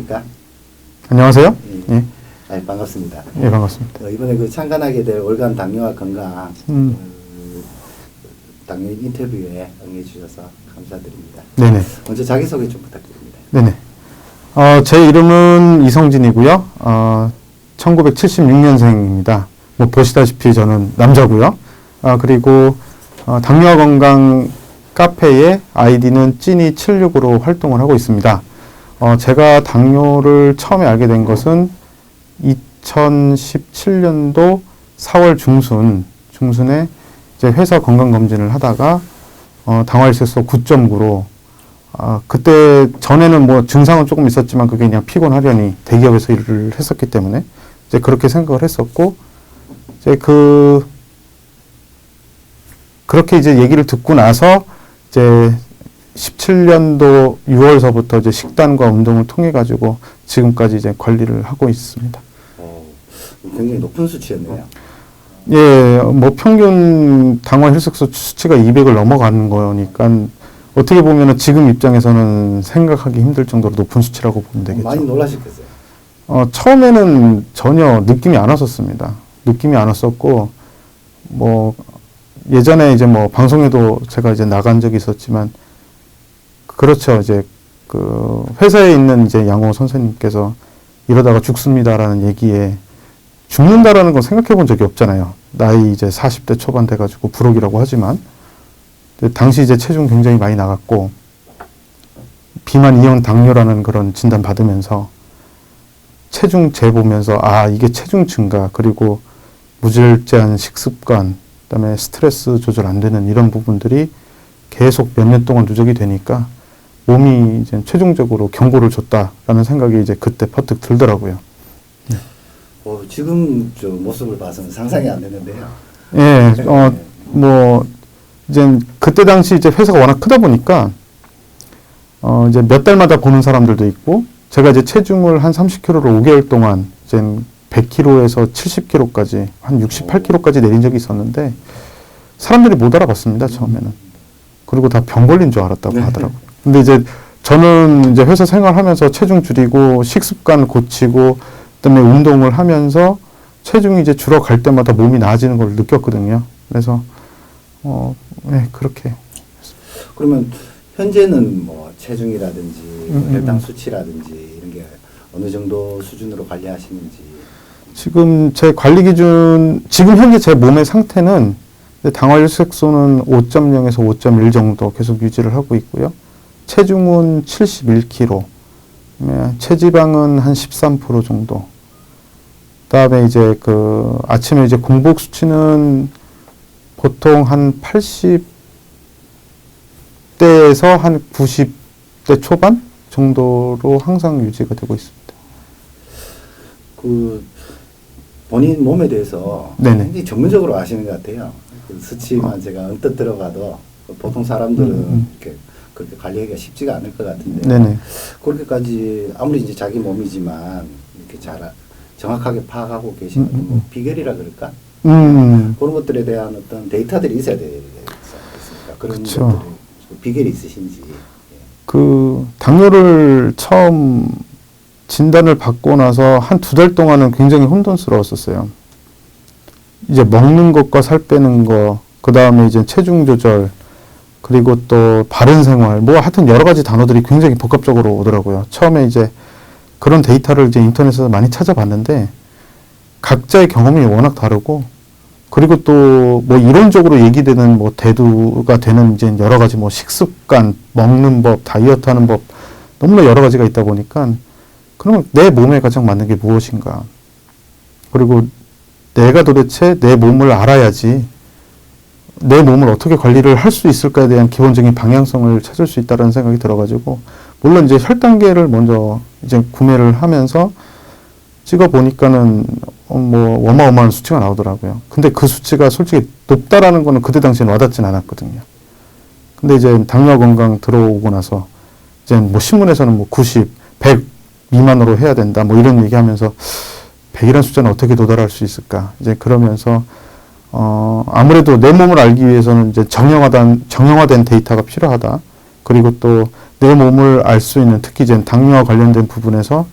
안녕하십니까? 안녕하세요. 예. 예. 네, 반갑습니다. 예, 반갑습니다. 이번에 참관하게 될 월간 당뇨와 건강 당뇨 인터뷰에 응해주셔서 감사드립니다. 네네. 먼저 자기소개 좀 부탁드립니다. 네네. 제 이름은 이성진이고요. 1976년생입니다. 뭐 보시다시피 저는 남자고요. 그리고 당뇨와 건강 카페의 아이디는 찐이76으로 활동을 하고 있습니다. 제가 당뇨를 처음에 알게 된 것은 2017년도 4월 중순에 이제 회사 건강검진을 하다가 당화혈색소 9.9로 그때 전에는 뭐 증상은 조금 있었지만 그게 그냥 피곤하려니 대기업에서 일을 했었기 때문에 이제 그렇게 생각을 했었고 이제 그렇게 이제 얘기를 듣고 나서 이제 17년도 6월서부터 이제 식단과 운동을 통해 가지고 지금까지 이제 관리를 하고 있습니다. 굉장히 높은 수치였네요. 예, 뭐 평균 당화혈색소 수치가 200을 넘어가는 거니까 어떻게 보면은 지금 입장에서는 생각하기 힘들 정도로 높은 수치라고 보면 되겠죠. 많이 놀라셨겠어요. 처음에는 전혀 느낌이 안 왔었습니다. 느낌이 안 왔었고 뭐 예전에 이제 뭐 방송에도 제가 이제 나간 적이 있었지만 그렇죠. 이제 그 회사에 있는 이제 양호 선생님께서 이러다가 죽습니다라는 얘기에 죽는다라는 건 생각해 본 적이 없잖아요. 나이 이제 40대 초반 돼가지고 부록이라고 하지만 당시 이제 체중 굉장히 많이 나갔고 비만 이형 당뇨라는 그런 진단 받으면서 체중 재보면서 이게 체중 증가 그리고 무절제한 식습관 그다음에 스트레스 조절 안 되는 이런 부분들이 계속 몇 년 동안 누적이 되니까 몸이 이제 최종적으로 경고를 줬다라는 생각이 이제 그때 퍼뜩 들더라고요. 지금 저 모습을 봐서는 상상이 안 되는데요. 예, 뭐 이제 그때 당시 이제 회사가 워낙 크다 보니까 이제 몇 달마다 보는 사람들도 있고 제가 이제 체중을 한 30kg를 5개월 동안 이제 100kg에서 70kg까지 한 68kg까지 내린 적이 있었는데 사람들이 못 알아봤습니다 처음에는. 그리고 다 병 걸린 줄 알았다고 하더라고요. 근데 이제 저는 이제 회사 생활하면서 체중 줄이고 식습관 고치고 그다음에 운동을 하면서 체중이 이제 줄어갈 때마다 몸이 나아지는 걸 느꼈거든요. 그래서 네, 그렇게. 그러면 현재는 뭐 체중이라든지 혈당 수치라든지 이런 게 어느 정도 수준으로 관리하시는지. 지금 제 관리 기준, 지금 현재 제 몸의 상태는 당화혈색소는 5.0에서 5.1 정도 계속 유지를 하고 있고요. 체중은 71kg, 체지방은 한 13% 정도. 그다음에 이제 아침에 이제 공복 수치는 보통 한 80대에서 한 90대 초반 정도로 항상 유지가 되고 있습니다. 본인 몸에 대해서 네네. 굉장히 전문적으로 아시는 것 같아요. 수치만 제가 언뜻 들어가도 보통 사람들은 이렇게 그렇게 관리하기가 쉽지가 않을 것 같은데 네네. 그렇게까지 아무리 이제 자기 몸이지만 이렇게 잘 정확하게 파악하고 계시는 뭐 비결이라 그럴까? 그런 것들에 대한 어떤 데이터들이 있어야 되지 않겠습니까? 그런 그쵸. 것들이 비결이 있으신지. 당뇨를 처음 진단을 받고 나서 한 2달 동안은 굉장히 혼돈스러웠었어요. 이제 먹는 것과 살 빼는 거, 그 다음에 이제 체중 조절, 그리고 또 바른 생활, 뭐 하여튼 여러 가지 단어들이 굉장히 복합적으로 오더라고요. 처음에 이제 그런 데이터를 이제 인터넷에서 많이 찾아봤는데 각자의 경험이 워낙 다르고 그리고 또 뭐 이론적으로 얘기되는 뭐 대두가 되는 이제 여러 가지 뭐 식습관, 먹는 법, 다이어트 하는 법 너무나 여러 가지가 있다 보니까 그러면 내 몸에 가장 맞는 게 무엇인가? 그리고 내가 도대체 내 몸을 알아야지 내 몸을 어떻게 관리를 할 수 있을까에 대한 기본적인 방향성을 찾을 수 있다는 생각이 들어가지고 물론 이제 혈당계를 먼저 이제 구매를 하면서 찍어 보니까는 뭐 어마어마한 수치가 나오더라고요. 근데 그 수치가 솔직히 높다라는 거는 그때 당시엔 와닿진 않았거든요. 근데 이제 당뇨 건강 들어오고 나서 이제 뭐 신문에서는 뭐 90, 100 미만으로 해야 된다 뭐 이런 얘기하면서 100이라는 숫자는 어떻게 도달할 수 있을까? 이제 그러면서 아무래도 내 몸을 알기 위해서는 이제 정형화된 데이터가 필요하다. 그리고 또 내 몸을 알 수 있는 특히 이제 당뇨와 관련된 부분에서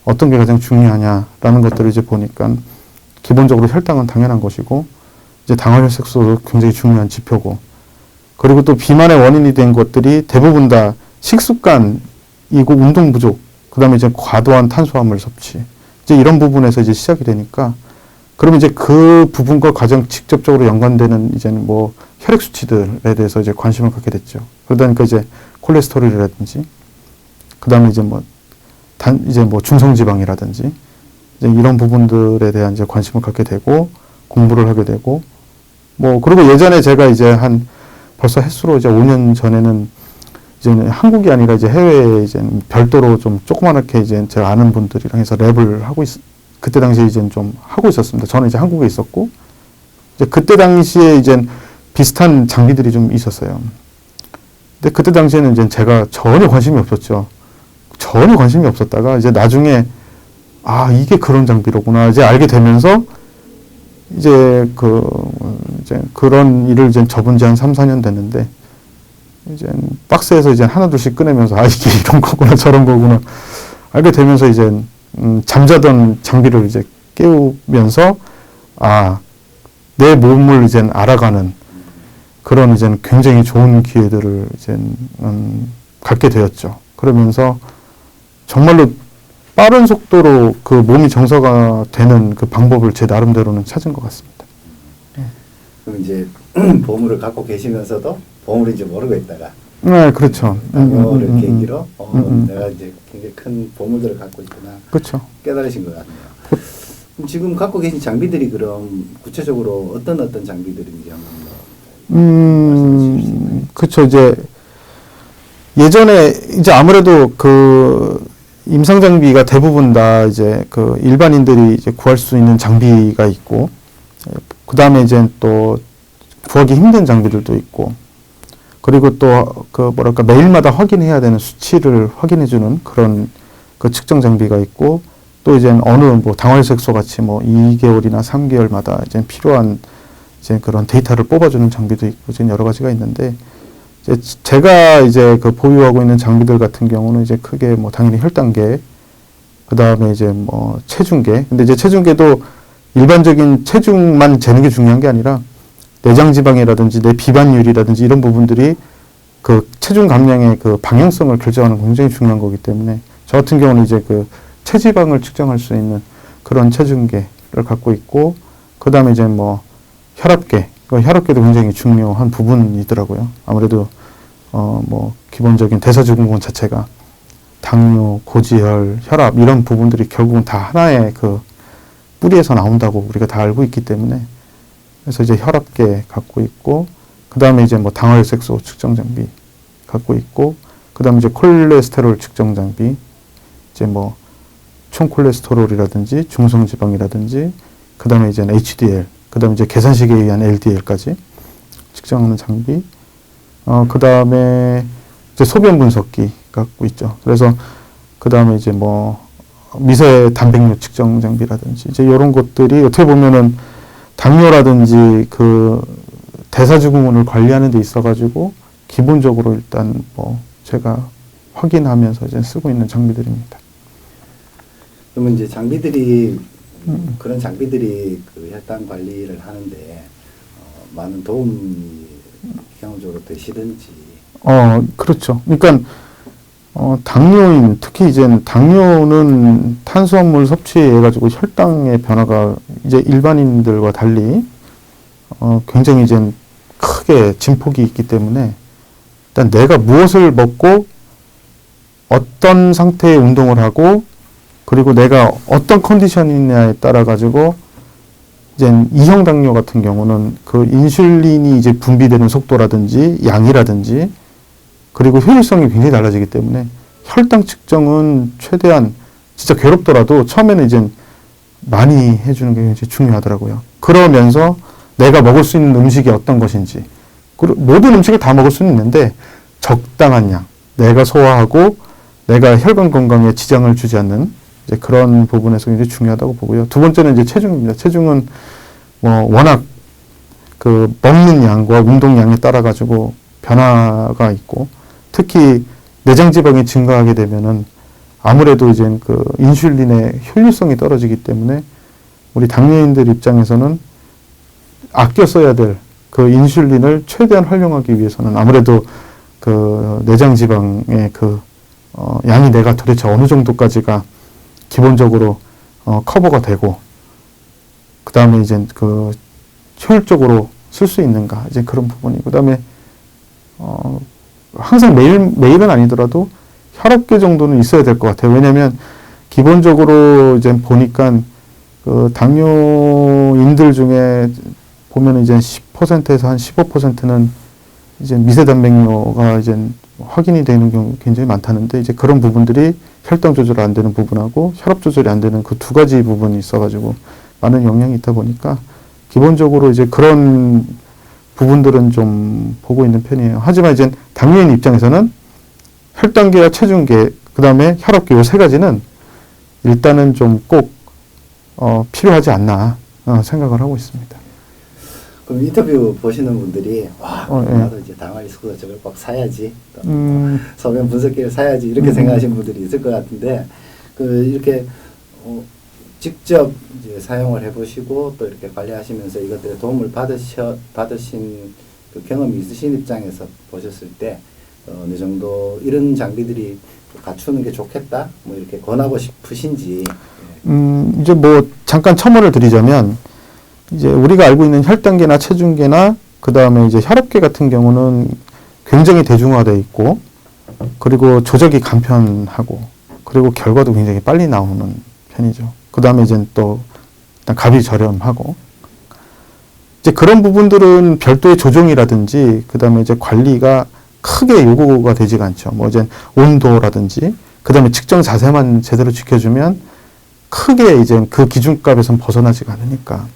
어떤 게 가장 중요하냐라는 것들을 이제 보니까 기본적으로 혈당은 당연한 것이고 이제 당화혈색소도 굉장히 중요한 지표고 그리고 또 비만의 원인이 된 것들이 대부분 다 식습관이고 운동 부족 그다음에 이제 과도한 탄수화물 섭취 이제 이런 부분에서 이제 시작이 되니까 그러면 이제 그 부분과 가장 직접적으로 연관되는 이제 뭐 혈액 수치들에 대해서 이제 관심을 갖게 됐죠. 그러다 보니까 이제 콜레스테롤이라든지 그다음에 이제 뭐 중성지방이라든지 이제 이런 부분들에 대한 이제 관심을 갖게 되고 공부를 하게 되고 뭐 그리고 예전에 제가 이제 벌써 횟수로 이제 5년 전에는 이제 한국이 아니라 이제 해외에 이제 별도로 좀 조그맣게 이제 제가 아는 분들이랑 해서 랩을 하고 그때 당시에 이제 좀 하고 있었습니다. 저는 이제 한국에 있었고 이제 그때 당시에 이제 비슷한 장비들이 좀 있었어요. 근데 그때 당시에는 이제 제가 전혀 관심이 없었죠. 전혀 관심이 없었다가 이제 나중에 이게 그런 장비로구나 이제 알게 되면서 이제 그런 일을 이제 접은 지 한 3, 4년 됐는데 이제 박스에서 이제 하나둘씩 꺼내면서 이게 이런 거구나 저런 거구나 알게 되면서 이제 잠자던 장비를 이제 깨우면서 내 몸을 이제 알아가는 그런 이제 굉장히 좋은 기회들을 이제 갖게 되었죠. 그러면서 정말로 빠른 속도로 그 몸이 정서가 되는 그 방법을 제 나름대로는 찾은 것 같습니다. 그럼 이제 보물을 갖고 계시면서도 보물인지 모르고 있다가 네, 그렇죠. 당뇨를 계기로 내가 이제 굉장히 큰 보물들을 갖고 있구나. 그렇죠. 깨달으신 것 같네요. 그럼 지금 갖고 계신 장비들이 그럼 구체적으로 어떤 장비들인지 한번 말씀해 주실 수 있나요? 그렇죠. 이제 예전에 이제 아무래도 그 임상 장비가 대부분 다 이제 그 일반인들이 이제 구할 수 있는 장비가 있고, 그 다음에 이제 또 구하기 힘든 장비들도 있고, 그리고 또 그 뭐랄까 매일마다 확인해야 되는 수치를 확인해주는 그런 그 측정 장비가 있고, 또 이제 어느 뭐 당화혈색소 같이 뭐 2개월이나 3개월마다 이제 필요한 이제 그런 데이터를 뽑아주는 장비도 있고, 이제 여러 가지가 있는데, 이제 제가 이제 그 보유하고 있는 장비들 같은 경우는 이제 크게 뭐 당연히 혈당계, 그 다음에 이제 뭐 체중계. 근데 이제 체중계도 일반적인 체중만 재는 게 중요한 게 아니라 내장 지방이라든지 내 비반율이라든지 이런 부분들이 그 체중 감량의 그 방향성을 결정하는 굉장히 중요한 거기 때문에 저 같은 경우는 이제 그 체지방을 측정할 수 있는 그런 체중계를 갖고 있고, 그 다음에 이제 뭐 혈압계. 혈압계도 굉장히 중요한 부분이더라고요. 아무래도 뭐 기본적인 대사증후군 자체가 당뇨, 고지혈, 혈압 이런 부분들이 결국은 다 하나의 그 뿌리에서 나온다고 우리가 다 알고 있기 때문에, 그래서 이제 혈압계 갖고 있고, 그 다음에 이제 뭐 당화혈색소 측정 장비 갖고 있고, 그 다음에 이제 콜레스테롤 측정 장비, 이제 뭐 총콜레스테롤이라든지 중성지방이라든지, 그 다음에 이제 HDL, 그 다음에 이제 계산식에 의한 LDL까지 측정하는 장비, 그 다음에 이제 소변 분석기 갖고 있죠. 그래서 그 다음에 이제 뭐 미세 단백뇨 측정 장비라든지 이제 이런 것들이 어떻게 보면은 당뇨라든지 그 대사증후군을 관리하는 데 있어가지고 기본적으로 일단 뭐 제가 확인하면서 이제 쓰고 있는 장비들입니다. 그러면 이제 장비들이 그런 장비들이 그 혈당 관리를 하는데 많은 도움이 경험적으로 되시든지. 그렇죠. 그러니까 당뇨인, 특히 이제 당뇨는 탄수화물 섭취해가지고 혈당의 변화가 이제 일반인들과 달리 굉장히 이제 크게 진폭이 있기 때문에 일단 내가 무엇을 먹고 어떤 상태의 운동을 하고 그리고 내가 어떤 컨디션이냐에 따라 가지고 이제 이형 당뇨 같은 경우는 그 인슐린이 이제 분비되는 속도라든지 양이라든지 그리고 효율성이 굉장히 달라지기 때문에 혈당 측정은 최대한 진짜 괴롭더라도 처음에는 이제 많이 해주는 게 굉장히 중요하더라고요. 그러면서 내가 먹을 수 있는 음식이 어떤 것인지, 그리고 모든 음식을 다 먹을 수는 있는데 적당한 양, 내가 소화하고 내가 혈관 건강에 지장을 주지 않는 이제 그런 부분에서 굉장히 중요하다고 보고요. 두 번째는 이제 체중입니다. 체중은 뭐 워낙 그 먹는 양과 운동량에 따라 가지고 변화가 있고, 특히 내장 지방이 증가하게 되면은 아무래도 이제 그 인슐린의 효율성이 떨어지기 때문에 우리 당뇨인들 입장에서는 아껴 써야 될 그 인슐린을 최대한 활용하기 위해서는 아무래도 그 내장 지방의 그 양이 내가 도대체 어느 정도까지가 기본적으로 커버가 되고 그 다음에 이제 그 효율적으로 쓸 수 있는가 이제 그런 부분이고 그다음에 항상 매일은 아니더라도 혈압계 정도는 있어야 될 것 같아요. 왜냐하면 기본적으로 이제 보니까 그 당뇨인들 중에 보면 이제 10%에서 한 15%는 이제 미세단백뇨가 이제 확인이 되는 경우 굉장히 많다는데 이제 그런 부분들이 혈당 조절이 안 되는 부분하고 혈압 조절이 안 되는 그 두 가지 부분이 있어가지고 많은 영향이 있다 보니까 기본적으로 이제 그런 부분들은 좀 보고 있는 편이에요. 하지만 이제 당뇨인 입장에서는 혈당계와 체중계, 그 다음에 혈압계 이 세 가지는 일단은 좀 꼭 필요하지 않나 생각을 하고 있습니다. 그럼 인터뷰 보시는 분들이 와 예. 나도 이제 당화일 수가 저걸 꼭 사야지, 소변 분석기를 사야지 이렇게 생각하시는 분들이 있을 것 같은데 그 이렇게 직접 이제 사용을 해보시고 또 이렇게 관리하시면서 이것들에 도움을 받으신 그 경험이 있으신 입장에서 보셨을 때 어느 정도 이런 장비들이 갖추는 게 좋겠다 뭐 이렇게 권하고 싶으신지. 이제 뭐 잠깐 첨언을 드리자면 이제 우리가 알고 있는 혈당계나 체중계나 그 다음에 이제 혈압계 같은 경우는 굉장히 대중화되어 있고 그리고 조작이 간편하고 그리고 결과도 굉장히 빨리 나오는 편이죠. 그 다음에 이제 또 일단 값이 저렴하고 이제 그런 부분들은 별도의 조정이라든지 그 다음에 이제 관리가 크게 요구가 되지가 않죠. 뭐 이제 온도라든지 그 다음에 측정 자세만 제대로 지켜주면 크게 이제 그 기준값에선 벗어나지가 않으니까.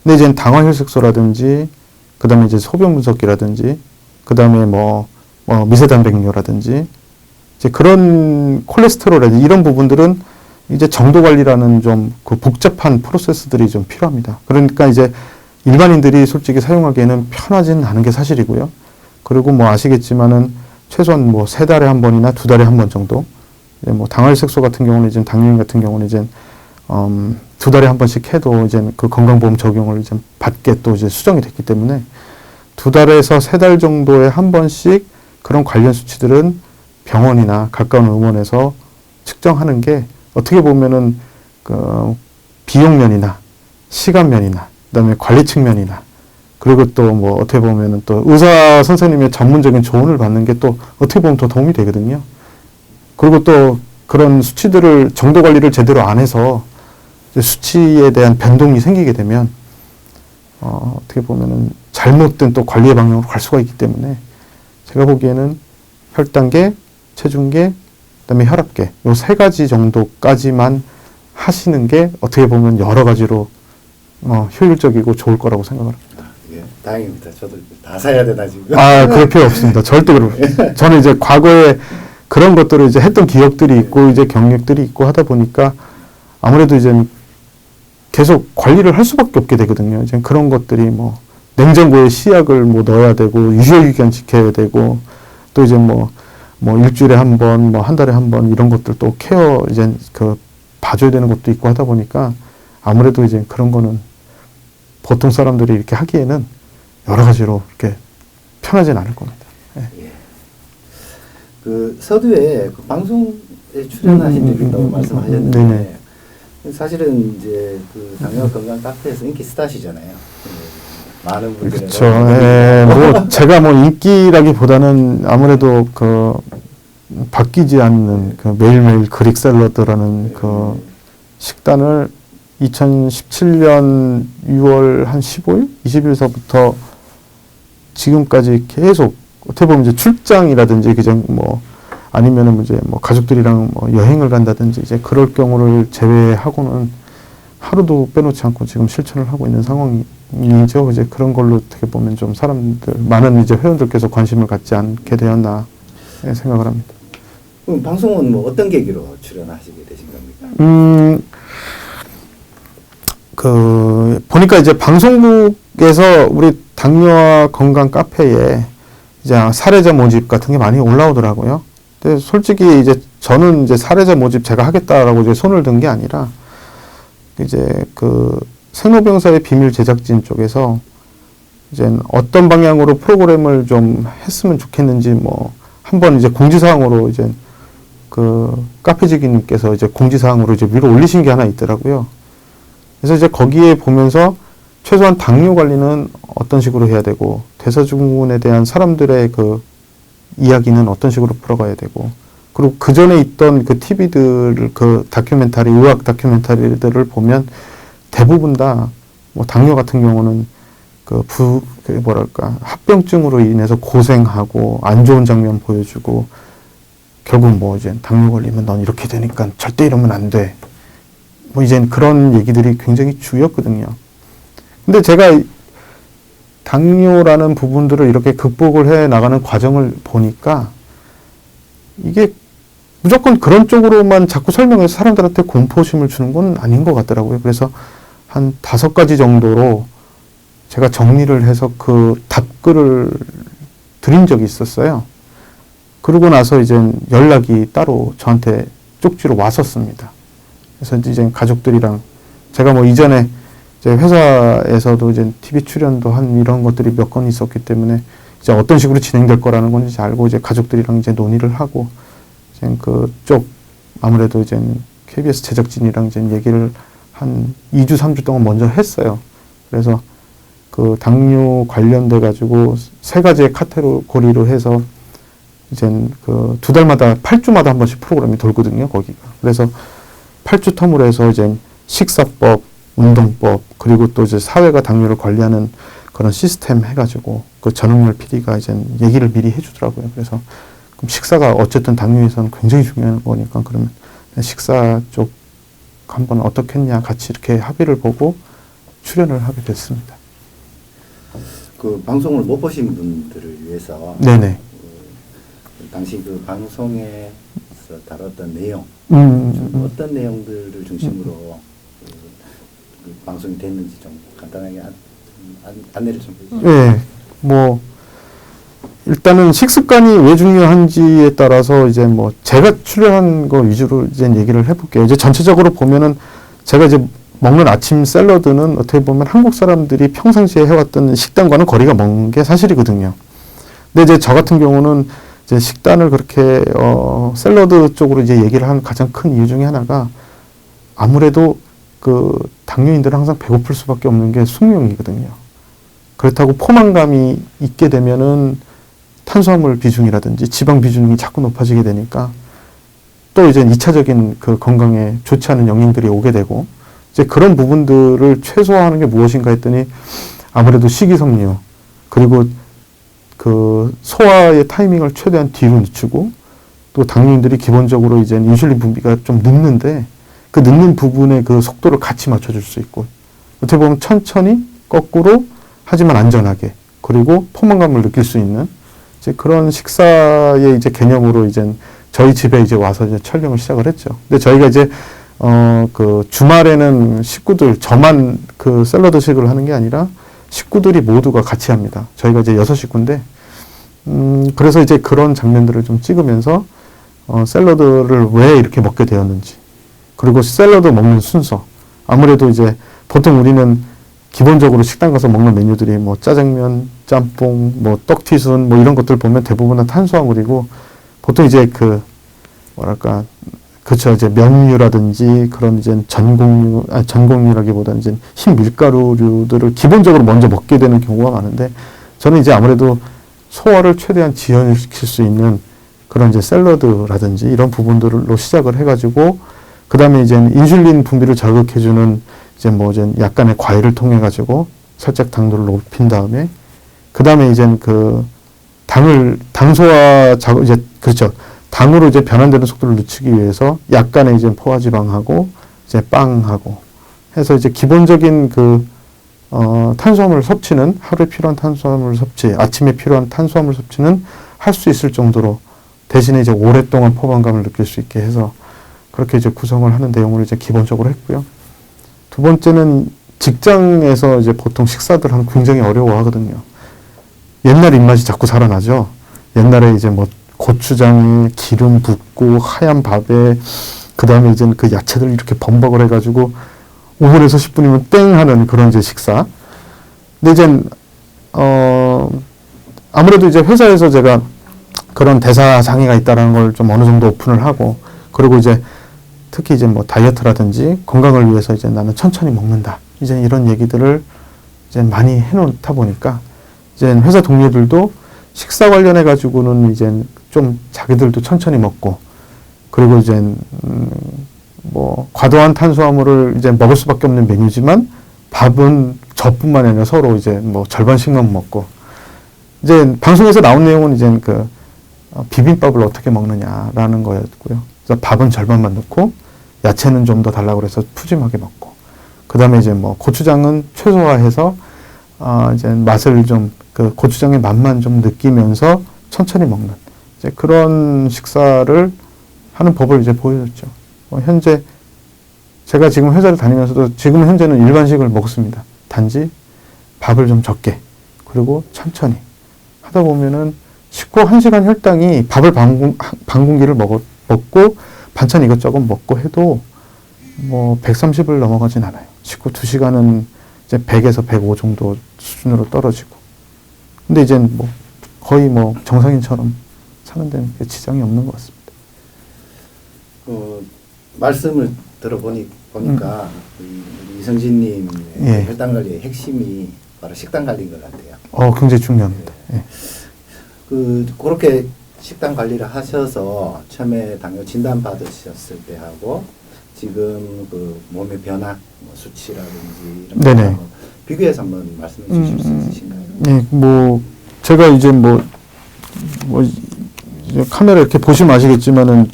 근데 이제 당화혈색소라든지 그 다음에 이제 소변 분석기라든지 그 다음에 뭐 미세단백뇨라든지 이제 그런 콜레스테롤이라든지 이런 부분들은 이제 정도 관리라는 좀 그 복잡한 프로세스들이 좀 필요합니다. 그러니까 이제 일반인들이 솔직히 사용하기에는 편하지는 않은 게 사실이고요. 그리고 뭐 아시겠지만은 최소한 뭐 3달에 한 번이나 2달에 한 번 정도 이제 뭐 당화혈색소 같은 경우는 이제 당뇨인 같은 경우는 이제 2달에 한 번씩 해도 이제 그 건강보험 적용을 이제 받게 또 이제 수정이 됐기 때문에 2달에서 3달 정도에 한 번씩 그런 관련 수치들은 병원이나 가까운 의원에서 측정하는 게 어떻게 보면은 그 비용 면이나 시간 면이나 그다음에 관리 측면이나 그리고 또 뭐 어떻게 보면은 또 의사 선생님의 전문적인 조언을 받는 게 또 어떻게 보면 더 도움이 되거든요. 그리고 또 그런 수치들을 정도 관리를 제대로 안 해서 수치에 대한 변동이 생기게 되면 어떻게 보면은 잘못된 또 관리의 방향으로 갈 수가 있기 때문에 제가 보기에는 혈당계, 체중계, 그다음에 혈압계 요 3가지 정도까지만 하시는 게 어떻게 보면 여러 가지로 효율적이고 좋을 거라고 생각을 합니다. 예, 다행입니다. 저도 다 사야 되나 지금. 그럴 필요 없습니다. 절대 그럴. 저는 이제 과거에 그런 것들을 이제 했던 기억들이 있고 이제 경력들이 있고 하다 보니까 아무래도 이제 계속 관리를 할 수밖에 없게 되거든요. 이제 그런 것들이 뭐 냉장고에 시약을 뭐 넣어야 되고 유효기간 지켜야 되고 또 이제 뭐 일주일에 한 번, 뭐 한 달에 한 번 이런 것들 또 케어 이제 그 봐줘야 되는 것도 있고 하다 보니까 아무래도 이제 그런 거는 보통 사람들이 이렇게 하기에는 여러 가지로 이렇게 편하진 않을 겁니다. 예. 예. 그 서두에 그 방송에 출연하신 적이 있다고 말씀하셨는데 네네. 사실은 이제 그 당뇨 건강 카페에서 인기 스타시잖아요. 많은 분들이 그렇죠. 예, 뭐 제가 뭐 인기라기보다는 아무래도 그 바뀌지 않는 그 매일매일 그릭 샐러드라는 그 식단을 2017년 6월 한 15일, 20일서부터 지금까지 계속 어떻게 보면 이제 출장이라든지 그냥 뭐 아니면은 이제 뭐 가족들이랑 뭐 여행을 간다든지 이제 그럴 경우를 제외하고는 하루도 빼놓지 않고 지금 실천을 하고 있는 상황이죠. 이제 그런 걸로 어떻게 보면 좀 사람들 많은 이제 회원들께서 관심을 갖지 않게 되었나 생각을 합니다. 그럼 방송은 뭐 어떤 계기로 출연하시게 되신 겁니까? 보니까 이제 방송국에서 우리 당뇨와 건강 카페에 이제 사례자 모집 같은 게 많이 올라오더라고요. 근데 솔직히 이제 저는 이제 사례자 모집 제가 하겠다라고 이제 손을 든 게 아니라 이제 그 생로병사의 비밀 제작진 쪽에서 이제 어떤 방향으로 프로그램을 좀 했으면 좋겠는지 뭐 한번 이제 공지사항으로 이제 그 카페지기님께서 이제 공지사항으로 이제 위로 올리신 게 하나 있더라고요. 그래서 이제 거기에 보면서 최소한 당뇨 관리는 어떤 식으로 해야 되고 대사증후군에 대한 사람들의 그 이야기는 어떤 식으로 풀어가야 되고 그리고 그 전에 있던 그 TV들 그 다큐멘터리 의학 다큐멘터리들을 보면 대부분 다 뭐 당뇨 같은 경우는 그 뭐랄까 합병증으로 인해서 고생하고 안 좋은 장면 보여주고 결국 뭐 이제 당뇨 걸리면 넌 이렇게 되니까 절대 이러면 안 돼. 뭐 이제 그런 얘기들이 굉장히 주였거든요. 근데 제가 당뇨라는 부분들을 이렇게 극복을 해 나가는 과정을 보니까 이게 무조건 그런 쪽으로만 자꾸 설명해서 사람들한테 공포심을 주는 건 아닌 것 같더라고요. 그래서 한 5가지 정도로 제가 정리를 해서 그 답글을 드린 적이 있었어요. 그러고 나서 이제 연락이 따로 저한테 쪽지로 왔었습니다. 그래서 이제 가족들이랑 제가 뭐 이전에 이제 회사에서도 이제 TV 출연도 한 이런 것들이 몇 건 있었기 때문에 이제 어떤 식으로 진행될 거라는 건 이제 알고 이제 가족들이랑 이제 논의를 하고 이제 그쪽 아무래도 이제 KBS 제작진이랑 이제 얘기를 한 2주, 3주 동안 먼저 했어요. 그래서 그 당뇨 관련돼 가지고 3가지의 카테고리로 해서 이제 그 2달마다 8주마다 한 번씩 프로그램이 돌거든요, 거기가. 그래서 8주 텀으로 해서 이제 식사법, 운동법, 그리고 또 이제 사회가 당뇨를 관리하는 그런 시스템 해가지고 그 전흥열 PD가 이제 얘기를 미리 해주더라고요. 그래서 그럼 식사가 어쨌든 당뇨에서는 굉장히 중요한 거니까 그러면 식사 쪽 한번 어떻게 했냐 같이 이렇게 합의를 보고 출연을 하게 됐습니다. 그 방송을 못 보신 분들을 위해서 네네. 당시 그 방송에서 다뤘던 내용, 어떤 내용들을 중심으로 그 방송이 됐는지 좀 간단하게 안내를 좀 해주세요. 네, 뭐 일단은 식습관이 왜 중요한지에 따라서 이제 뭐 제가 출연한 거 위주로 이제 얘기를 해볼게요. 이제 전체적으로 보면은 제가 이제 먹는 아침 샐러드는 어떻게 보면 한국 사람들이 평상시에 해왔던 식단과는 거리가 먼 게 사실이거든요. 근데 이제 저 같은 경우는 이제 식단을 그렇게 샐러드 쪽으로 이제 얘기를 한 가장 큰 이유 중에 하나가 아무래도 그 당뇨인들은 항상 배고플 수밖에 없는 게 숙명이거든요. 그렇다고 포만감이 있게 되면은 탄수화물 비중이라든지 지방 비중이 자꾸 높아지게 되니까 또 이제 2차적인 그 건강에 좋지 않은 영향들이 오게 되고 이제 그런 부분들을 최소화하는 게 무엇인가 했더니 아무래도 식이섬유 그리고 그 소화의 타이밍을 최대한 뒤로 늦추고 또 당뇨인들이 기본적으로 이제 인슐린 분비가 좀 늦는데 그 늦는 부분의 그 속도를 같이 맞춰줄 수 있고 어떻게 보면 천천히 거꾸로 하지만 안전하게 그리고 포만감을 느낄 수 있는 이제 그런 식사의 이제 개념으로 이제 저희 집에 이제 와서 이제 촬영을 시작을 했죠. 근데 저희가 이제 그 주말에는 식구들 저만 그 샐러드식을 하는 게 아니라 식구들이 모두가 같이 합니다. 저희가 이제 6식구인데 그래서 이제 그런 장면들을 좀 찍으면서 샐러드를 왜 이렇게 먹게 되었는지 그리고 샐러드 먹는 순서 아무래도 이제 보통 우리는 기본적으로 식당 가서 먹는 메뉴들이 뭐 짜장면, 짬뽕, 뭐 떡튀순 뭐 이런 것들 보면 대부분은 탄수화물이고 보통 이제 그 뭐랄까 그렇죠 이제 면류라든지 그런 이제 전곡류라기보다는 이제 흰 밀가루류들을 기본적으로 먼저 먹게 되는 경우가 많은데 저는 이제 아무래도 소화를 최대한 지연시킬 수 있는 그런 이제 샐러드라든지 이런 부분들로 시작을 해가지고 그 다음에 이제 인슐린 분비를 자극해주는 이제 뭐 이제 약간의 과일을 통해 가지고 살짝 당도를 높인 다음에 그 다음에 이제 그 당소화 작업 이제 그렇죠 당으로 이제 변환되는 속도를 늦추기 위해서 약간의 이제 포화지방하고 이제 빵하고 해서 이제 기본적인 그 탄수화물 섭취는 하루에 필요한 탄수화물 섭취 아침에 필요한 탄수화물 섭취는 할 수 있을 정도로 대신에 이제 오랫동안 포만감을 느낄 수 있게 해서 그렇게 이제 구성을 하는 내용으로 이제 기본적으로 했고요. 두 번째는 직장에서 이제 보통 식사들 하면 굉장히 어려워하거든요. 옛날 입맛이 자꾸 살아나죠. 옛날에 이제 뭐 고추장에 기름 붓고 하얀 밥에 그 다음에 이제 그 야채들 이렇게 범벅을 해가지고 5분에서 10분이면 땡 하는 그런 이제 식사. 근데 이제 아무래도 이제 회사에서 제가 그런 대사 장애가 있다라는 걸 좀 어느 정도 오픈을 하고, 그리고 이제 특히 이제 뭐 다이어트라든지 건강을 위해서 이제 나는 천천히 먹는다. 이제 이런 얘기들을 이제 많이 해놓다 보니까 이제 회사 동료들도 식사 관련해 가지고는 이제 좀 자기들도 천천히 먹고, 그리고 이제 뭐 과도한 탄수화물을 이제 먹을 수밖에 없는 메뉴지만 밥은 저뿐만 아니라 서로 이제 뭐 절반씩만 먹고, 이제 방송에서 나온 내용은 이제 그 비빔밥을 어떻게 먹느냐라는 거였고요. 그래서 밥은 절반만 넣고 야채는 좀 더 달라고 그래서 푸짐하게 먹고, 그 다음에 이제 뭐 고추장은 최소화해서 이제 맛을 좀 그 고추장의 맛만 좀 느끼면서 천천히 먹는 이제 그런 식사를 하는 법을 이제 보여줬죠. 현재 제가 지금 회사를 다니면서도 지금 현재는 일반식을 먹습니다. 단지 밥을 좀 적게, 그리고 천천히 하다 보면은 식후 1시간 혈당이 밥을 반 공기를 먹고 반찬 이것저것 먹고 해도 뭐 130을 넘어가진 않아요. 식후 2시간은 이제 100에서 105 정도 수준으로 떨어지고. 근데 이제 뭐 거의 뭐 정상인처럼 사는 데는 지장이 없는 것 같습니다. 말씀을 보니까 우리 이성진님의 예. 혈당 관리의 핵심이 바로 식단 관리인 것 같아요. 굉장히 중요합니다. 예. 그렇게 식단 관리를 하셔서 처음에 당뇨 진단 받으셨을 때 하고 지금 그 몸의 변화, 뭐 수치라든지 이런 네네. 거 한번 비교해서 한번 말씀해 주실 수 있으신가요? 예, 뭐 제가 이제 뭐 이제 카메라 이렇게 보시면 아시겠지만은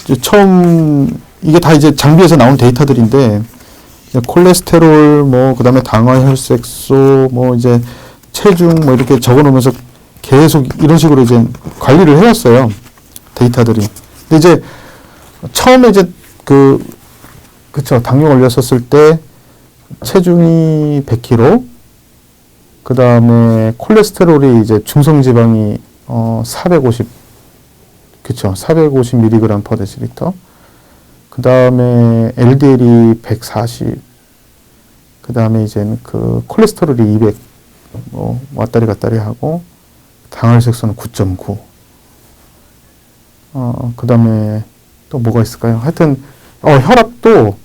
이제 처음 이게 다 이제 장비에서 나온 데이터들인데, 이제 콜레스테롤 뭐 그다음에 당화 혈색소 뭐 이제 체중 뭐 이렇게 적어놓으면서 계속 이런 식으로 이제 관리를 해왔어요, 데이터들이. 근데 이제 처음에 이제 그쵸, 당뇨 걸렸었을 때 체중이 100kg, 그 다음에 콜레스테롤이 이제 중성지방이 450, 그쵸, 450mg per 데시리터. 그 다음에 LDL이 140, 그 다음에 이제 그 콜레스테롤이 200, 뭐 왔다리 갔다리 하고, 당혈색소는 9.9. 그 다음에 또 뭐가 있을까요? 하여튼, 혈압도,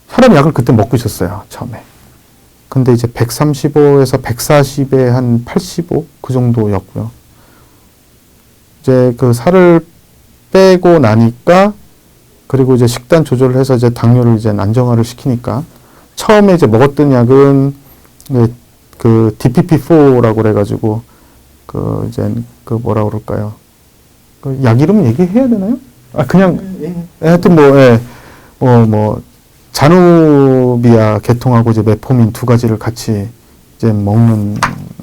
혈압약을 그때 먹고 있었어요, 처음에. 근데 이제 135에서 140에 한 85? 그 정도였고요. 이제 그 살을 빼고 나니까, 그리고 이제 식단 조절을 해서 이제 당뇨를 이제 안정화를 시키니까, 처음에 이제 먹었던 약은 그 DPP-4라고 그래가지고, 이제 뭐라 그럴까요? 그 약 이름 얘기해야 되나요? 그냥, 하여튼 뭐, 자누비아 계통하고 이제 메포민 2가지를 같이 이제 먹는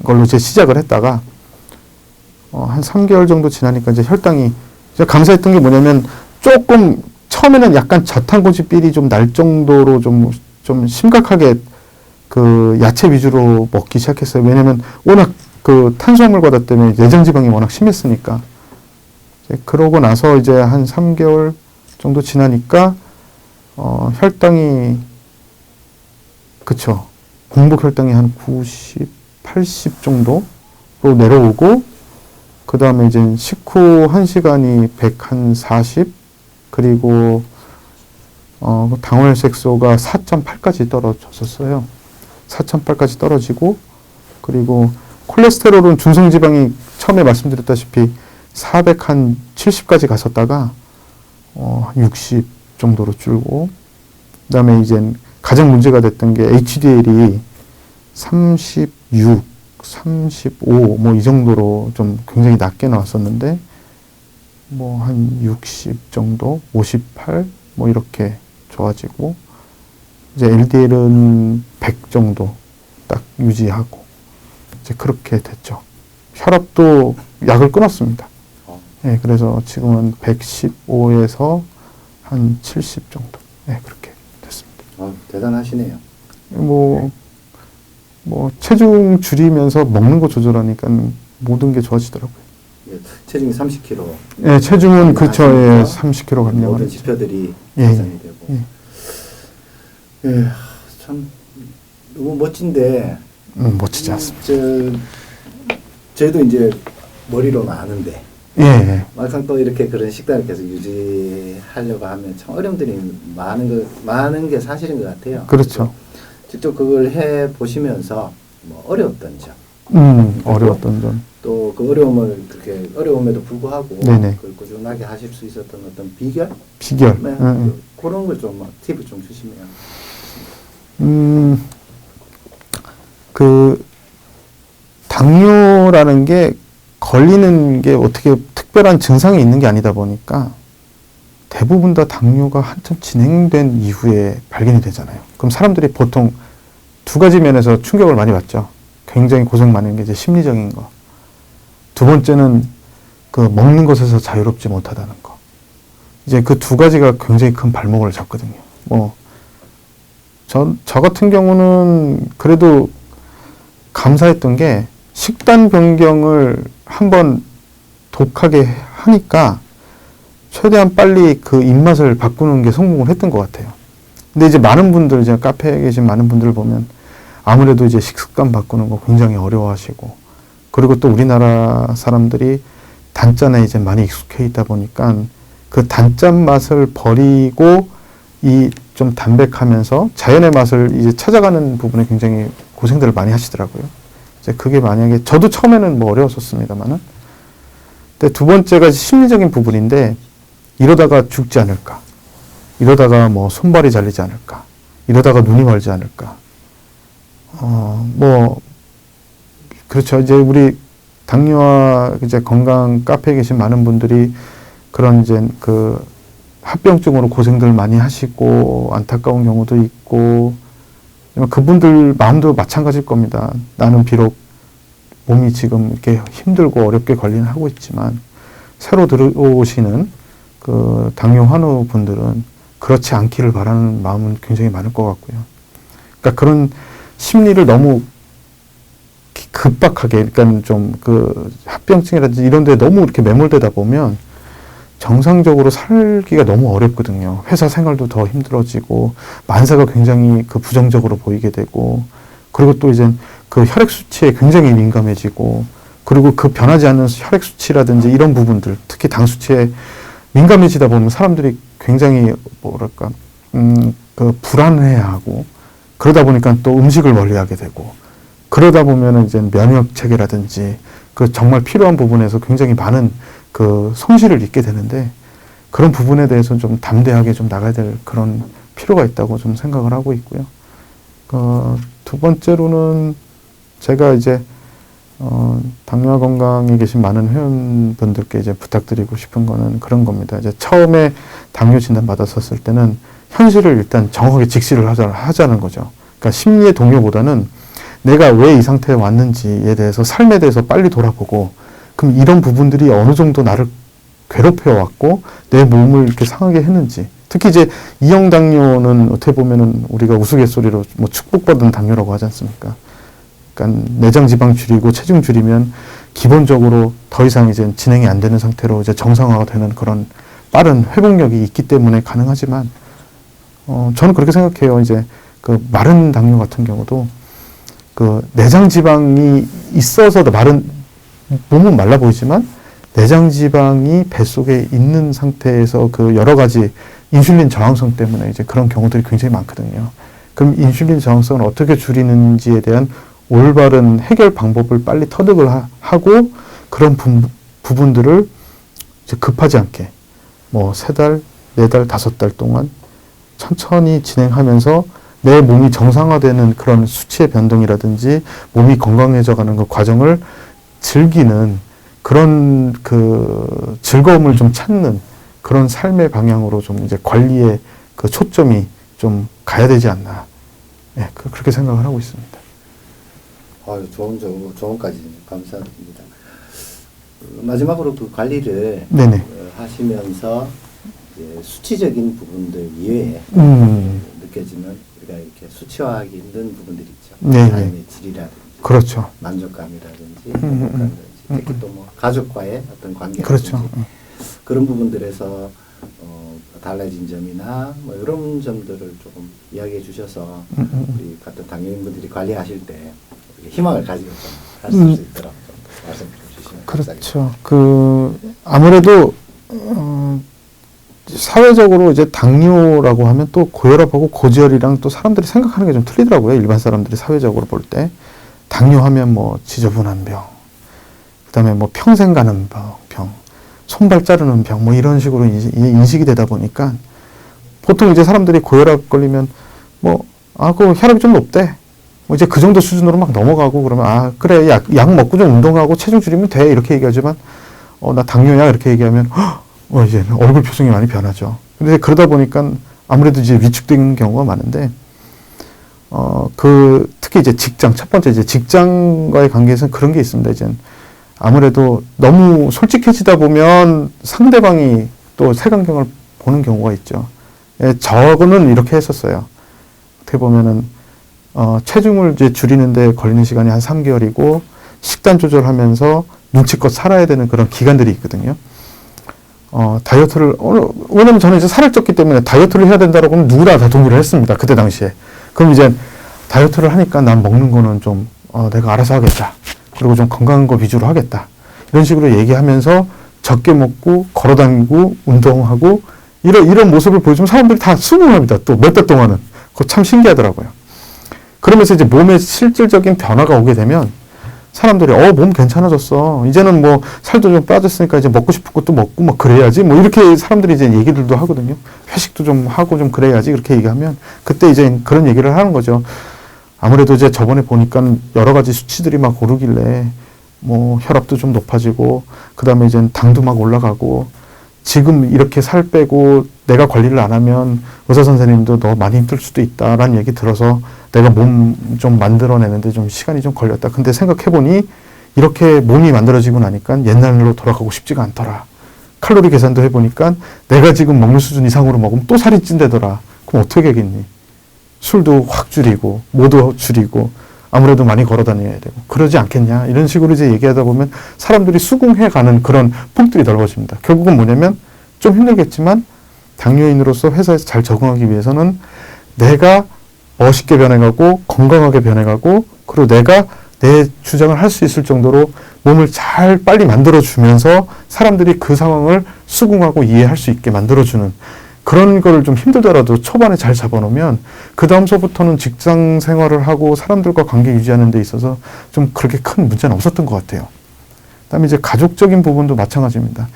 걸로 이제 시작을 했다가, 한 3개월 정도 지나니까 이제 혈당이, 제가 감사했던 게 뭐냐면, 조금, 처음에는 약간 저탄고지 삘이 좀 날 정도로 좀 심각하게 그 야채 위주로 먹기 시작했어요. 왜냐면 워낙 그 탄수화물 과다 때문에 내장지방이 워낙 심했으니까. 그러고 나서 이제 한 3개월 정도 지나니까 혈당이, 그쵸, 공복 혈당이 한 90, 80 정도로 내려오고, 그 다음에 이제 식후 1시간이 140, 그리고 당혈색소가 4.8까지 떨어졌었어요. 4.8까지 떨어지고, 그리고 콜레스테롤은 중성지방이 처음에 말씀드렸다시피 470까지 갔었다가 한 60 정도로 줄고, 그 다음에 이제 가장 문제가 됐던 게 HDL이 36, 35 뭐 이 정도로 좀 굉장히 낮게 나왔었는데, 뭐 한 60 정도, 58 뭐 이렇게 좋아지고, 이제 LDL은 100 정도 딱 유지하고, 이제 그렇게 됐죠. 혈압도 약을 끊었습니다. 예, 그래서 지금은 115에서 한 70 정도. 예, 그렇게 됐습니다. 대단하시네요. 뭐 체중 줄이면서 먹는 거 조절하니까 모든 게 좋아지더라고요. 체중이 30kg. 예, 체중은 그쵸, 예, 하시면서 30kg 감량을 모든 했죠. 지표들이 예, 개선이 되고. 예, 참 너무 멋진데. 멋지지 않습니다. 저희도 이제 머리로는 아는데. 예, 예. 막상 또 이렇게 그런 식단을 계속 유지하려고 하면 참 어려움들이 많은 게 사실인 것 같아요. 그렇죠. 직접 그걸 해 보시면서 뭐 어려웠던 점, 어려웠던 점. 또 그 어려움을 그렇게 어려움에도 불구하고 네네. 그걸 꾸준하게 하실 수 있었던 어떤 비결, 비결. 네, 그런 걸 좀 팁을 좀 주시면. 그 당뇨라는 게 걸리는 게 어떻게 특별한 증상이 있는 게 아니다 보니까 대부분 다 당뇨가 한참 진행된 이후에 발견이 되잖아요. 그럼 사람들이 보통 두 가지 면에서 충격을 많이 받죠. 굉장히 고생 많은 게 이제 심리적인 거. 두 번째는 그 먹는 것에서 자유롭지 못하다는 거. 이제 그 두 가지가 굉장히 큰 발목을 잡거든요. 저 같은 경우는 그래도 감사했던 게 식단 변경을 한번 독하게 하니까 최대한 빨리 그 입맛을 바꾸는 게 성공을 했던 것 같아요. 근데 이제 많은 분들, 이제 카페에 계신 많은 분들을 보면 아무래도 이제 식습관 바꾸는 거 굉장히 어려워하시고, 그리고 또 우리나라 사람들이 단짠에 이제 많이 익숙해 있다 보니까 그 단짠 맛을 버리고 이 좀 담백하면서 자연의 맛을 이제 찾아가는 부분에 굉장히 고생들을 많이 하시더라고요. 이제 그게 만약에 저도 처음에는 뭐 어려웠었습니다만은, 근데 두 번째가 심리적인 부분인데, 이러다가 죽지 않을까, 이러다가 뭐 손발이 잘리지 않을까, 이러다가 눈이 멀지 않을까, 그렇죠. 이제 우리 당뇨와 이제 건강 카페에 계신 많은 분들이 그런 이제 그 합병증으로 고생들 많이 하시고 안타까운 경우도 있고, 그분들 마음도 마찬가지일 겁니다. 나는 비록 몸이 지금 이렇게 힘들고 어렵게 관리는 하고 있지만 새로 들어오시는 그 당뇨 환우 분들은 그렇지 않기를 바라는 마음은 굉장히 많을 것 같고요. 그러니까 그런 심리를 너무 급박하게, 그러니까 좀 그 합병증이라든지 이런 데 너무 이렇게 매몰되다 보면 정상적으로 살기가 너무 어렵거든요. 회사 생활도 더 힘들어지고, 만사가 굉장히 그 부정적으로 보이게 되고, 그리고 또 이제 그 혈액 수치에 굉장히 민감해지고, 그리고 그 변하지 않는 혈액 수치라든지 이런 부분들, 특히 당 수치에 민감해지다 보면 사람들이 굉장히 뭐랄까, 그 불안해하고, 그러다 보니까 또 음식을 멀리하게 되고, 그러다 보면은 이제 면역 체계라든지 그 정말 필요한 부분에서 굉장히 많은 그 손실을 입게 되는데, 그런 부분에 대해서는 좀 담대하게 좀 나가야 될 그런 필요가 있다고 좀 생각을 하고 있고요. 두 번째로는 제가 이제 당뇨 건강에 계신 많은 회원분들께 이제 부탁드리고 싶은 거는 그런 겁니다. 이제 처음에 당뇨 진단 받았었을 때는 현실을 일단 정확하게 직시를 하자는 거죠. 그러니까 심리의 동요보다는 내가 왜 이 상태에 왔는지에 대해서, 삶에 대해서 빨리 돌아보고, 그럼 이런 부분들이 어느 정도 나를 괴롭혀 왔고 내 몸을 이렇게 상하게 했는지, 특히 이제 이형 당뇨는 어떻게 보면은 우리가 우스갯소리로 뭐 축복받은 당뇨라고 하지 않습니까? 그러니까 내장 지방 줄이고 체중 줄이면 기본적으로 더 이상 이제 진행이 안 되는 상태로 이제 정상화가 되는 그런 빠른 회복력이 있기 때문에 가능하지만, 저는 그렇게 생각해요. 이제 그 마른 당뇨 같은 경우도 그 내장 지방이 있어서 몸은 말라 보이지만 내장 지방이 뱃속에 있는 상태에서 그 여러 가지 인슐린 저항성 때문에 이제 그런 경우들이 굉장히 많거든요. 그럼 인슐린 저항성을 어떻게 줄이는지에 대한 올바른 해결 방법을 빨리 터득을 하고, 그런 부분들을 이제 급하지 않게 뭐 3달, 4달, 5달 동안 천천히 진행하면서 내 몸이 정상화되는 그런 수치의 변동이라든지 몸이 건강해져가는 그 과정을 즐기는 그런 그 즐거움을 좀 찾는 그런 삶의 방향으로 좀 이제 관리의 그 초점이 좀 가야 되지 않나. 예, 그렇게 생각을 하고 있습니다. 좋은 조언까지 감사드립니다. 마지막으로 그 관리를 네네. 하시면서 이제 수치적인 부분들 이외에 느껴지는, 우리가 이렇게 수치화하기 힘든 부분들이 있죠. 네. 삶의 질이라든지, 그렇죠. 만족감이라든지, 행복감이라든지 특히 또 뭐 가족과의 어떤 관계라든지 그렇죠. 그런 부분들에서 달라진 점이나 뭐 이런 점들을 조금 이야기해 주셔서 우리 같은 당뇨인분들이 관리하실 때 희망을 가지고 좀 할 수 있도록 좀 말씀 주시면 그렇죠. 아무래도 사회적으로 이제 당뇨라고 하면 또 고혈압하고 고지혈이랑 또 사람들이 생각하는 게 좀 틀리더라고요. 일반 사람들이 사회적으로 볼 때 당뇨하면 뭐 지저분한 병, 그다음에 뭐 평생 가는 병, 손발 자르는 병, 뭐 이런 식으로 인식이 되다 보니까 보통 이제 사람들이 고혈압 걸리면 그 혈압이 좀 높대. 뭐 이제 그 정도 수준으로 막 넘어가고 그러면 그래 약 먹고 좀 운동하고 체중 줄이면 돼 이렇게 얘기하지만 나 당뇨야 이렇게 얘기하면 이제 얼굴 표정이 많이 변하죠. 근데 그러다 보니까 아무래도 이제 위축되는 경우가 많은데 특히 이제 첫 번째 이제 직장과의 관계에서는 그런 게 있습니다. 이제 아무래도 너무 솔직해지다 보면 상대방이 또 색안경을 보는 경우가 있죠. 저는 이렇게 했었어요. 어떻게 보면은 체중을 이제 줄이는데 걸리는 시간이 한 3개월이고 식단 조절하면서 눈치껏 살아야 되는 그런 기간들이 있거든요. 다이어트를 왜냐면 저는 이제 살을 쪘기 때문에 다이어트를 해야 된다라고 하면 누구나 다 동의를 했습니다. 그때 당시에. 그럼 이제 다이어트를 하니까 난 먹는 거는 좀 내가 알아서 하겠다. 그리고 좀 건강한 거 위주로 하겠다. 이런 식으로 얘기하면서 적게 먹고 걸어다니고 운동하고 이런 모습을 보여주면 사람들이 다 수긍합니다. 또 몇 달 동안은. 그거 참 신기하더라고요. 그러면서 이제 몸에 실질적인 변화가 오게 되면 사람들이 몸 괜찮아졌어. 이제는 뭐 살도 좀 빠졌으니까 이제 먹고 싶은 것도 먹고 뭐 그래야지. 뭐 이렇게 사람들이 이제 얘기들도 하거든요. 회식도 좀 하고 좀 그래야지. 그렇게 얘기하면 그때 이제 그런 얘기를 하는 거죠. 아무래도 이제 저번에 보니까 여러 가지 수치들이 막 오르길래 뭐 혈압도 좀 높아지고 그다음에 이제 당도 막 올라가고 지금 이렇게 살 빼고 내가 관리를 안 하면 의사 선생님도 너 많이 힘들 수도 있다라는 얘기 들어서 내가 몸 좀 만들어내는데 좀 시간이 좀 걸렸다. 근데 생각해보니 이렇게 몸이 만들어지고 나니까 옛날로 돌아가고 싶지가 않더라. 칼로리 계산도 해보니까 내가 지금 먹는 수준 이상으로 먹으면 또 살이 찐대더라. 그럼 어떻게 하겠니? 술도 확 줄이고 모두 줄이고 아무래도 많이 걸어 다녀야 되고 그러지 않겠냐 이런 식으로 이제 얘기하다 보면 사람들이 수긍해가는 그런 폭들이 넓어집니다. 결국은 뭐냐면 좀 힘들겠지만 당뇨인으로서 회사에서 잘 적응하기 위해서는 내가 멋있게 변해가고 건강하게 변해가고 그리고 내가 내 주장을 할 수 있을 정도로 몸을 잘 빨리 만들어주면서 사람들이 그 상황을 수긍하고 이해할 수 있게 만들어주는 그런 거를 좀 힘들더라도 초반에 잘 잡아놓으면 그 다음서부터는 직장 생활을 하고 사람들과 관계 유지하는 데 있어서 좀 그렇게 큰 문제는 없었던 것 같아요. 그다음에 이제 가족적인 부분도 마찬가지입니다.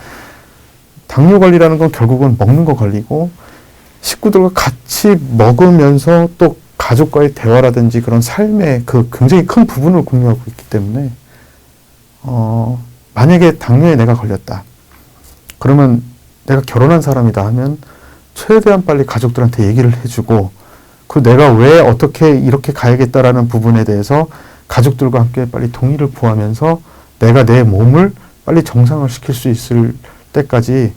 당뇨 관리라는 건 결국은 먹는 거 관리고 식구들과 같이 먹으면서 또 가족과의 대화라든지 그런 삶의 그 굉장히 큰 부분을 공유하고 있기 때문에 만약에 당뇨에 내가 걸렸다. 그러면 내가 결혼한 사람이다 하면 최대한 빨리 가족들한테 얘기를 해주고 그리고 내가 왜 어떻게 이렇게 가야겠다라는 부분에 대해서 가족들과 함께 빨리 동의를 구하면서 내가 내 몸을 빨리 정상을 시킬 수 있을 때까지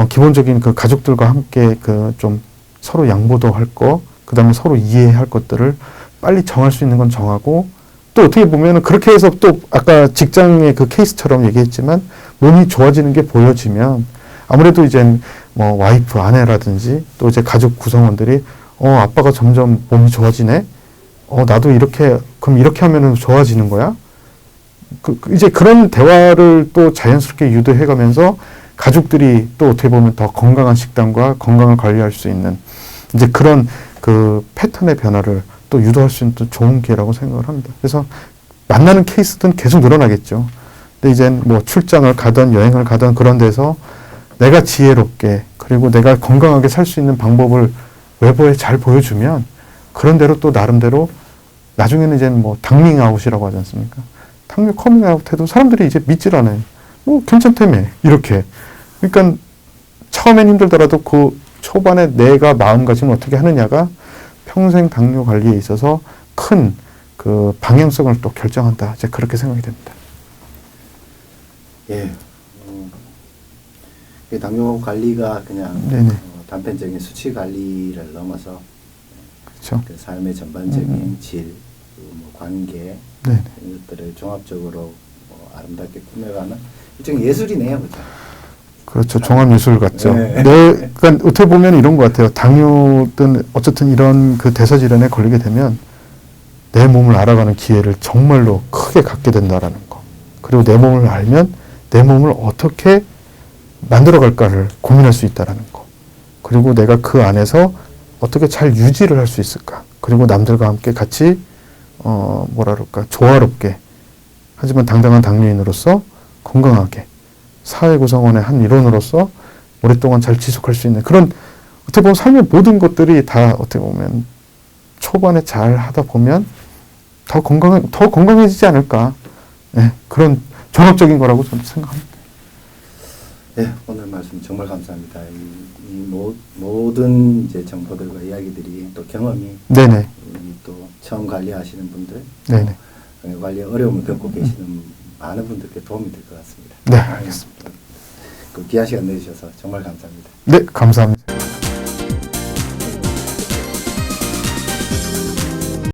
기본적인 그 가족들과 함께 그 좀 서로 양보도 할 거, 그 다음에 서로 이해할 것들을 빨리 정할 수 있는 건 정하고 또 어떻게 보면은 그렇게 해서 또 아까 직장의 그 케이스처럼 얘기했지만 몸이 좋아지는 게 보여지면 아무래도 이제 뭐 와이프, 아내라든지 또 이제 가족 구성원들이 아빠가 점점 몸이 좋아지네. 나도 그럼 이렇게 하면은 좋아지는 거야? 이제 그런 대화를 또 자연스럽게 유도해 가면서 가족들이 또 어떻게 보면 더 건강한 식단과 건강을 관리할 수 있는 이제 그런 그 패턴의 변화를 또 유도할 수 있는 또 좋은 기회라고 생각을 합니다. 그래서 만나는 케이스는 계속 늘어나겠죠. 근데 이제 뭐 출장을 가든 여행을 가든 그런 데서 내가 지혜롭게 그리고 내가 건강하게 살 수 있는 방법을 외부에 잘 보여주면 그런 대로 또 나름대로 나중에는 이제 뭐 당밍아웃이라고 하지 않습니까? 당뇨 커밍아웃 해도 사람들이 이제 믿질 않아요. 괜찮다며 이렇게. 그러니까 처음엔 힘들더라도 그 초반에 내가 마음가짐을 어떻게 하느냐가 평생 당뇨 관리에 있어서 큰 그 방향성을 또 결정한다. 이제 그렇게 생각이 됩니다. 예. 당뇨 관리가 그냥 단편적인 수치 관리를 넘어서 그렇죠. 그 삶의 전반적인 질, 뭐 관계 네네. 이것들을 종합적으로 아름답게 꾸며가는 일종의 예술이네요, 그죠? 그렇죠. 종합예술 같죠. 네. 그러니까 어떻게 보면 이런 것 같아요. 당뇨든 어쨌든 이런 그 대사질환에 걸리게 되면 내 몸을 알아가는 기회를 정말로 크게 갖게 된다라는 거. 그리고 내 몸을 알면 내 몸을 어떻게 만들어갈까를 고민할 수 있다라는 거. 그리고 내가 그 안에서 어떻게 잘 유지를 할 수 있을까. 그리고 남들과 함께 같이 뭐라 그럴까 조화롭게 하지만 당당한 당뇨인으로서 건강하게 사회 구성원의 한 일원으로서 오랫동안 잘 지속할 수 있는 그런 어떻게 보면 삶의 모든 것들이 다 어떻게 보면 초반에 잘 하다 보면 더 건강해지지 않을까. 네, 그런 종합적인 거라고 저는 생각합니다. 네, 오늘 말씀 정말 감사합니다. 모든 이제 정보들과 이야기들이 또 경험이 네네. 또 처음 관리하시는 분들, 네네. 관리에 어려움을 겪고 계시는 많은 분들께 도움이 될 것 같습니다. 네, 알겠습니다. 그 귀한 시간 내주셔서 정말 감사합니다. 네, 감사합니다.